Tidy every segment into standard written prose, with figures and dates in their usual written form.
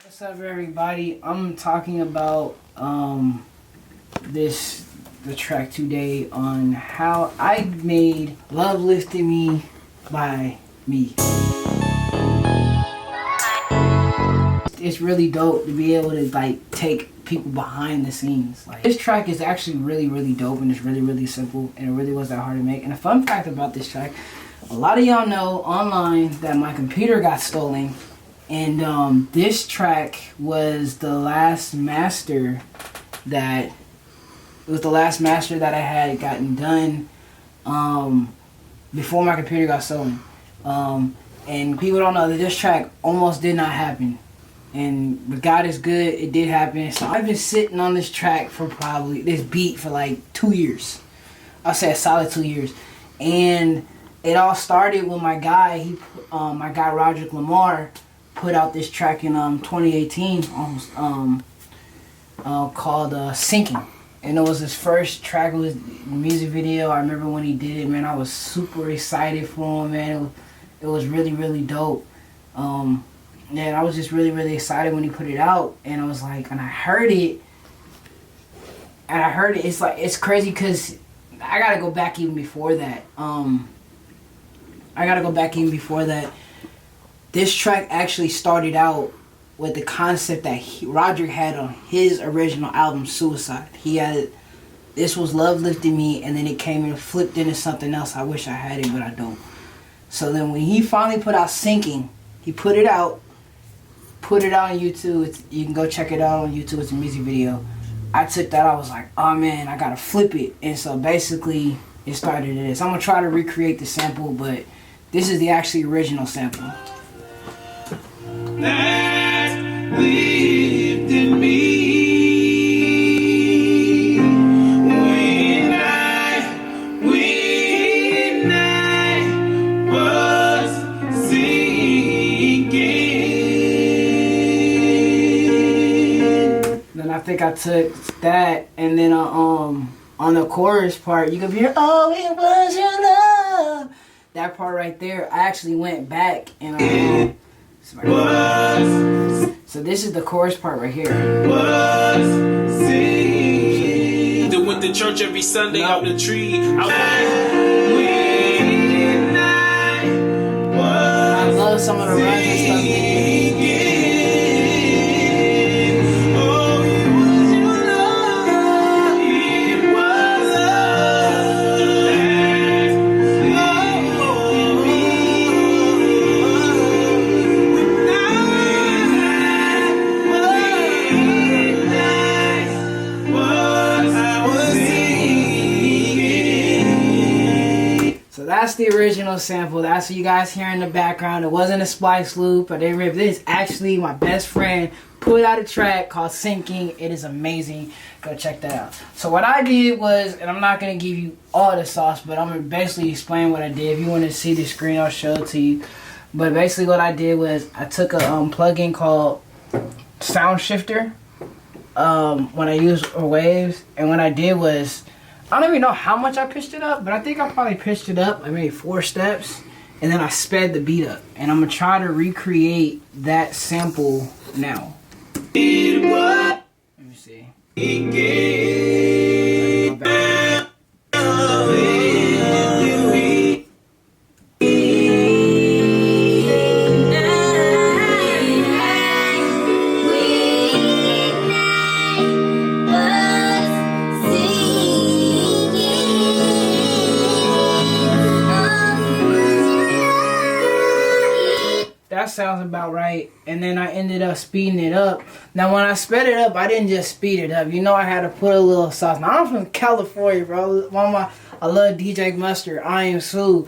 What's up, everybody? I'm talking about the track today on how I made "Love Lifted Me" by me. It's really dope to be able to like take people behind the scenes. Like, this track is actually really dope, and it's really simple, and it really wasn't that hard to make. And a fun fact about this track, a lot of y'all know online that my computer got stolen. And this track was the last master that I had gotten done before my computer got stolen. And people don't know that this track almost did not happen. But God is good, it did happen. So I've been sitting on this track for this beat for like 2 years. I'll say a solid 2 years. And it all started with my guy, Roddrick Lamar, put out this track in 2018 called Sinking. And it was his first track. It was a music video. I remember when he did it, man, I was super excited for him, man. It was really dope. And I was just really excited when he put it out. And I was like, and I heard it. It's like, it's crazy because I gotta go back even before that. This track actually started out with the concept that Roddrick had on his original album, Suicide. This was Love Lifted Me, and then it came and flipped into something else. I wish I had it, but I don't. So then when he finally put out Sinking, he put it out on YouTube. You can go check it out on YouTube. It's a music video. I took that, I was like, oh man, I gotta flip it. And so basically, it started at this. I'm gonna try to recreate the sample, but this is the actually original sample. That lifted me when I was sinking. Then I think I took that, and then on the chorus part, you can hear, "Oh, it was your love." That part right there, I actually went back and so this is the chorus part right here. They went to church every Sunday on the tree. I love some of the rhymes and stuff. That's the original sample. That's what you guys hear in the background. It wasn't a splice loop, but they ripped this. Actually, my best friend put out a track called Sinking. It is amazing. Go check that out. So what I did was, and I'm not going to give you all the sauce, but I'm going to basically explain what I did. If you want to see the screen, I'll show it to you. But basically what I did was I took a plugin called Sound Shifter when I used Waves. And what I did was, I don't even know how much I pitched it up, but I think I probably pitched it up like maybe 4 steps, and then I sped the beat up. And I'm gonna try to recreate that sample now. Let me see. That sounds about right. And then I ended up speeding it up. Now when I sped it up, I didn't just speed it up. You know, I had to put a little sauce. Now I'm from California, bro. I love DJ Mustard, I Am Sue,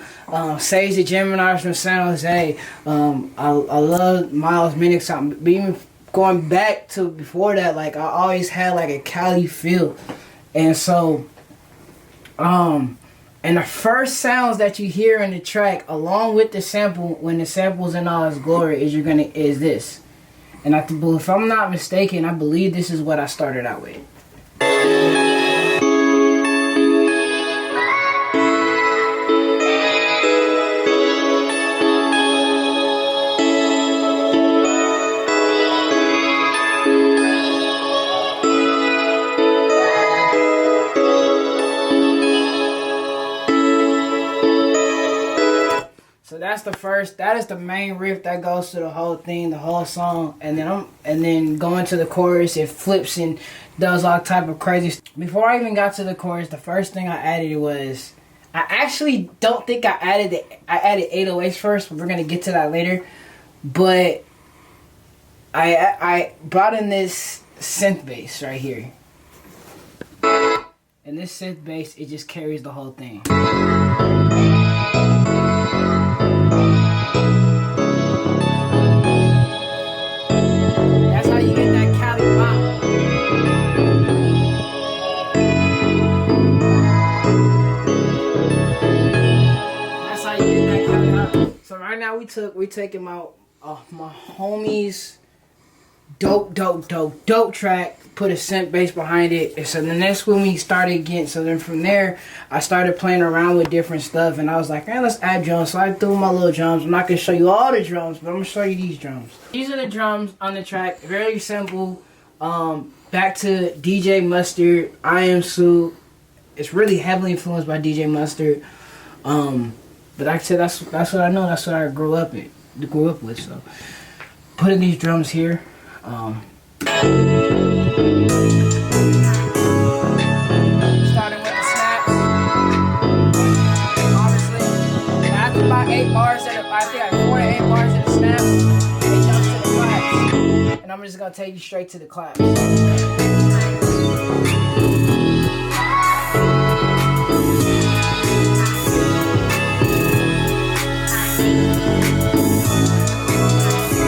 Sage the Gemini from San Jose. I love Miles Minix. But even going back to before that, like, I always had like a Cali feel. And so and the first sounds that you hear in the track, along with the sample, when the sample's in all its glory, is this. And if I'm not mistaken, I believe this is what I started out with. that's the first. That is the main riff that goes to the whole thing, the whole song, and then going to the chorus, it flips and does all type of crazy. Before I even got to the chorus, the first thing I added was, I actually don't think I added 808s first, but we're gonna get to that later. But I brought in this synth bass right here. And this synth bass, it just carries the whole thing. That's how you get that Cali pop. That's how you get that Cali pop. So right now we taking my homie's dope track, put a synth bass behind it, and so then that's when we started getting. So then from there, I started playing around with different stuff, and I was like, man, let's add drums. So I threw my little drums. I'm not gonna show you all the drums, but I'm gonna show you these drums. These are the drums on the track. Very simple. Back to DJ Mustard, I Am Sue. It's really heavily influenced by DJ Mustard. But like I said, that's what I know. That's what I grew up with. So putting these drums here. Starting with the snaps. Obviously, after about 8 bars, I think I have 4 to 8 bars in the snaps, it jumps to the claps. And I'm just gonna take you straight to the claps.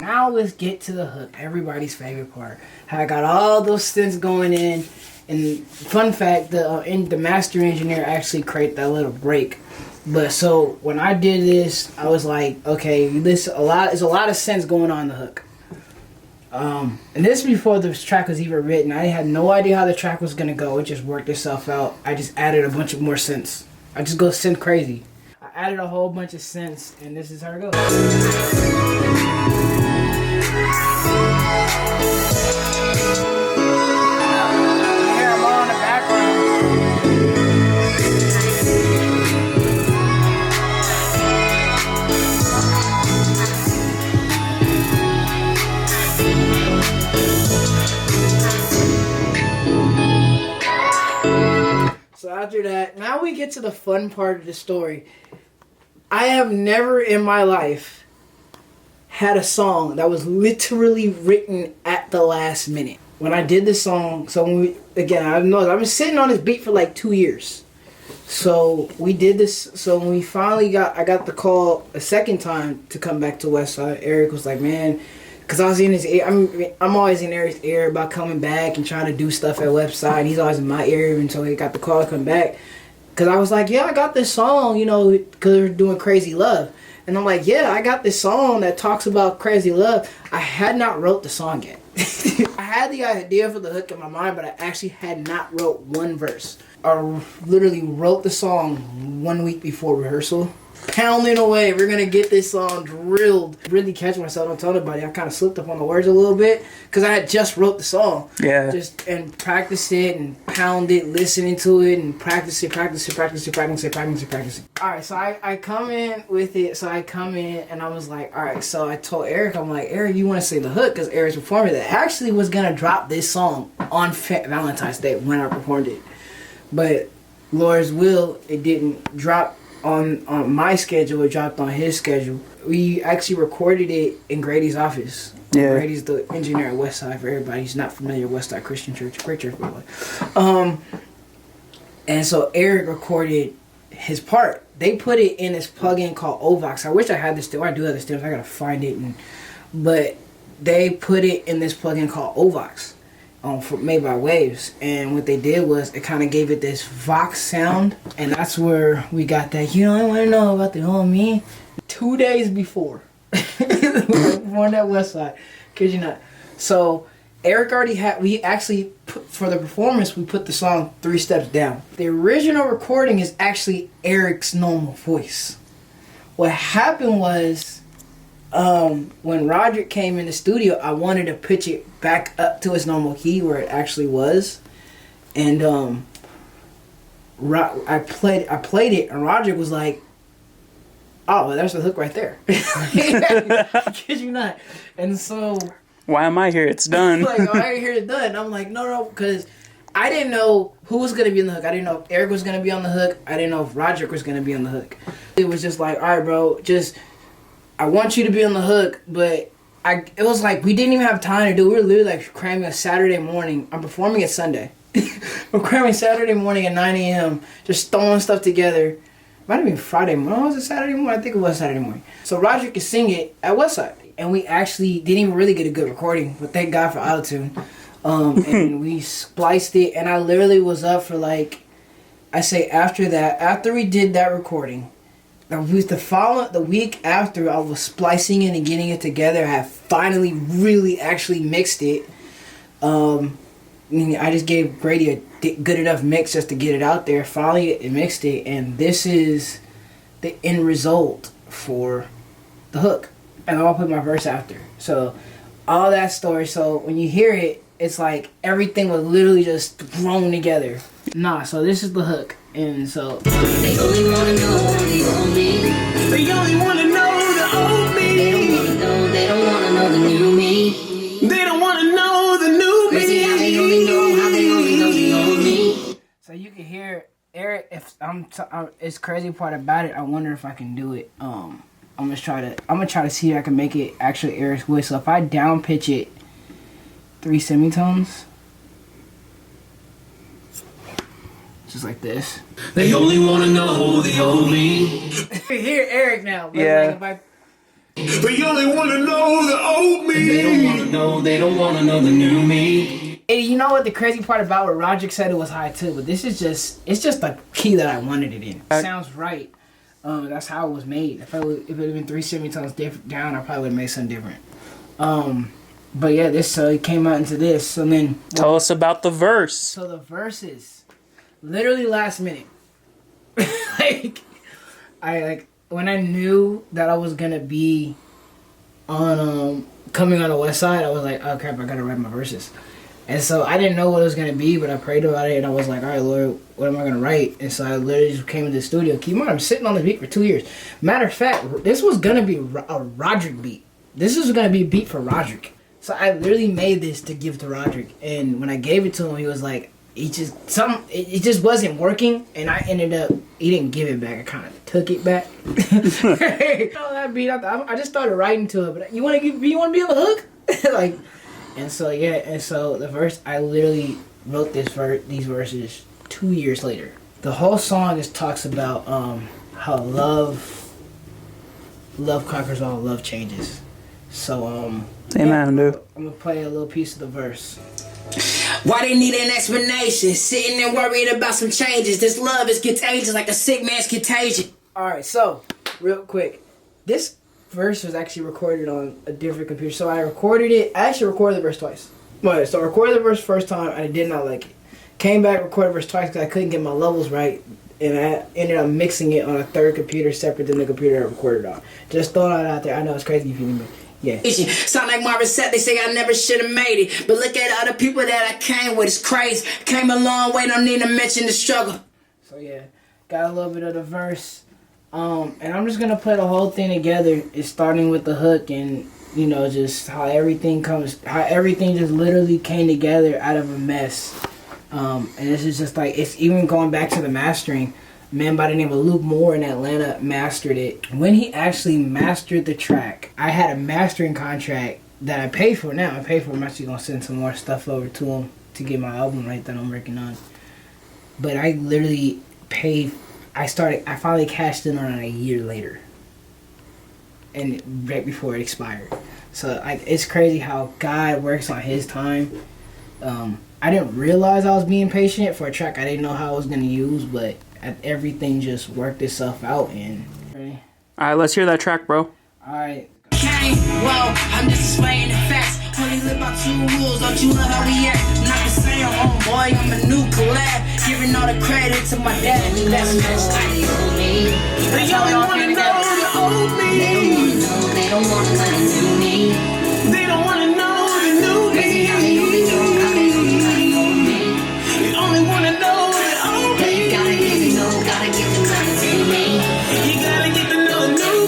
Now let's get to the hook, everybody's favorite part. How I got all those synths going in, and fun fact, the master engineer actually created that little break. But so when I did this, I was like, okay, there's a lot of synths going on in the hook. And this before this track was even written. I had no idea how the track was gonna go. It just worked itself out. I just added a bunch of more synths. I just go synth crazy. I added a whole bunch of synths, and this is how it goes. Here I'm on the background. So after that, now we get to the fun part of the story. I have never in my life had a song that was literally written at the last minute. When I did this song, so when I've been sitting on this beat for like 2 years. So we did this, so when I got the call a second time to come back to Westside. Eric was like, man, because I was in his ear, I'm always in Eric's ear about coming back and trying to do stuff at Westside. He's always in my ear until he got the call to come back. Because I was like, yeah, I got this song, because they're doing Crazy Love. And I'm like, yeah, I got this song that talks about crazy love. I had not wrote the song yet. I had the idea for the hook in my mind, but I actually had not wrote one verse. I literally wrote the song 1 week before rehearsal. Pounding away, we're gonna get this song drilled. Really catch myself, don't tell nobody. I kind of slipped up on the words a little bit because I had just wrote the song. Yeah. And practice it and pound it, listening to it and practice it. All right, so I come in with it. So I come in and I was like, all right. So I told Eric, I'm like, Eric, you want to say the hook? Because Eric's performing that actually was gonna drop this song on Valentine's Day when I performed it, but Lord's will, it didn't drop on my schedule. It dropped on his schedule. We actually recorded it in Grady's office. Yeah. Grady's the engineer at Westside, for everybody who's not familiar with Westside Christian Church. Great church, by the way. And so Eric recorded his part. They put it in this plugin called Ovox. I wish I had this still. I do have this still. I gotta find it. But they put it in this plugin called Ovox. Made by Waves, and what they did was it kind of gave it this Vox sound, and that's where we got that. You don't want to know about the homie. 2 days before, on that Westside, kid you not. So Eric already had. We actually for the performance, we put the song 3 steps down. The original recording is actually Eric's normal voice. What happened was, when Roddrick came in the studio, I wanted to pitch it back up to its normal key where it actually was, and I played it, and Roddrick was like, oh, well, there's the hook right there. I kid you not. And so, why am I here? It's done. like, oh, I hear it's done. I'm like, no, because I didn't know who was going to be on the hook. I didn't know if Eric was going to be on the hook. I didn't know if Roddrick was going to be on the hook. It was just like, all right, bro, I want you to be on the hook, but it was like we didn't even have time to do it. We were literally like cramming a Saturday morning. I'm performing it Sunday. We're cramming Saturday morning at 9 a.m. Just throwing stuff together. Might have been Friday morning. Was it Saturday morning? I think it was Saturday morning. So Roddrick could sing it at Westside. And we actually didn't even really get a good recording, but thank God for autotune. And we spliced it, and I literally was up for like, I say after we did that recording, the week after I was splicing it and getting it together, I had finally really actually mixed it. I just gave Grady a good enough mix just to get it out there. Finally, it mixed it, and this is the end result for the hook. And I'll put my verse after. So, all that story. So, when you hear it, it's like everything was literally just thrown together. So this is the hook. And so... They only want to know the old me. They only want to know the old me. They don't want to know the new me. They don't want to know the new me. They only know the old me. So you can hear Eric. If it's crazy part about it. I wonder if I can do it. I'm gonna try to see if I can make it actually Eric's voice. So if I down pitch it 3 semitones, just like this. They only want to know the old me. You hear Eric now. But yeah. Like They only want to know the old me. They don't want to know. They don't want to know the new me. And you know what the crazy part about what Roddrick said, it was high too, but it's just the key that I wanted it in. It sounds right. That's how it was made. If it had been 3 semitones down, I probably would have made something different. But yeah, it came out into this. So then, tell us about the verse. So the verses, literally last minute. When I knew that I was gonna be on coming on the West Side, I was like, oh crap, I gotta write my verses. And so I didn't know what it was going to be, but I prayed about it, and I was like, all right, Lord, what am I going to write? And so I literally just came into the studio. Keep in mind, I'm sitting on the beat for 2 years. Matter of fact, this was going to be a Roddrick beat. This was going to be a beat for Roddrick. So I literally made this to give to Roddrick. And when I gave it to him, he was like, it just wasn't working, and I ended up, he didn't give it back. I kind of took it back. That beat, I just started writing to it, but you want to be on the hook? And so the verse, I literally wrote these verses 2 years later. The whole song just talks about how love conquers all, love changes. So Amen, dude. I'm gonna play a little piece of the verse. Why they need an explanation? Sitting and worried about some changes. This love is contagious like a sick man's contagion. Alright, so real quick, this verse was actually recorded on a different computer. So I actually recorded the verse twice. So I recorded the verse first time, I did not like it. Came back, recorded the verse twice because I couldn't get my levels right, and I ended up mixing it on a third computer separate than the computer I recorded on. Just throwing it out there. I know it's crazy if you didn't, yeah. Sound like Marvin said, they say I never should have made it. But look at other people that I came with, it's crazy. Came a long way, don't need to mention the struggle. So yeah, got a little bit of the verse. And I'm just gonna play the whole thing together. It's starting with the hook, and just how everything just literally came together out of a mess. And this is just like, it's even going back to the mastering. A man by the name of Luke Moore in Atlanta mastered it. When he actually mastered the track, I had a mastering contract that I paid for now. I'm actually gonna send some more stuff over to him to get my album right that I'm working on. But I literally paid. I finally cashed in on it a year later, and right before it expired. So it's crazy how God works on His time. I didn't realize I was being patient for a track I didn't know how I was gonna use, but everything just worked itself out. And ready? All right, let's hear that track, bro. All right. Well, I'm just explaining the facts. Only live by 2 rules, don't you love how we act? Not the same, homeboy, I'm a new collab. Giving all the credit to my dad, and that's like the old me. They only wanna know the old me. They don't wanna know the new me. They don't wanna know the new me. They only wanna know the old me. You gotta get to know the new me. You gotta get to know the new me.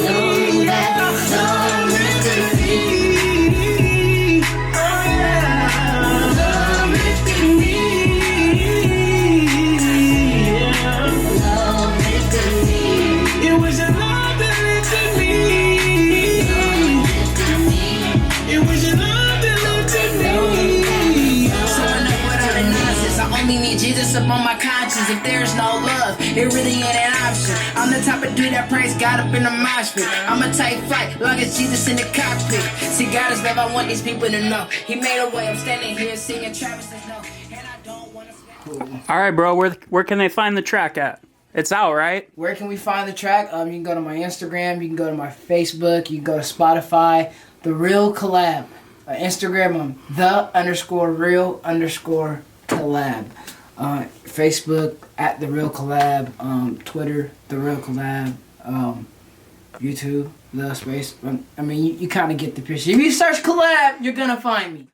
up on my conscience. If there's no love, it really ain't an option. I'm the type of dude that prays God up in the mosh pit. I'ma take flight, long as Jesus in the cockpit. See, God is love, I want these people to know. He made a way, I'm standing here singing Travis is no. And I don't wanna All right, bro. Where can they find the track at? It's out, right? Where can we find the track? You can go to my Instagram. You can go to my Facebook. You can go to Spotify. The Real Collab. Instagram, _real_collab. Facebook, at The Real Collab. Twitter, The Real Collab. YouTube, The Space. I mean, you kind of get the picture. If you search collab, you're going to find me.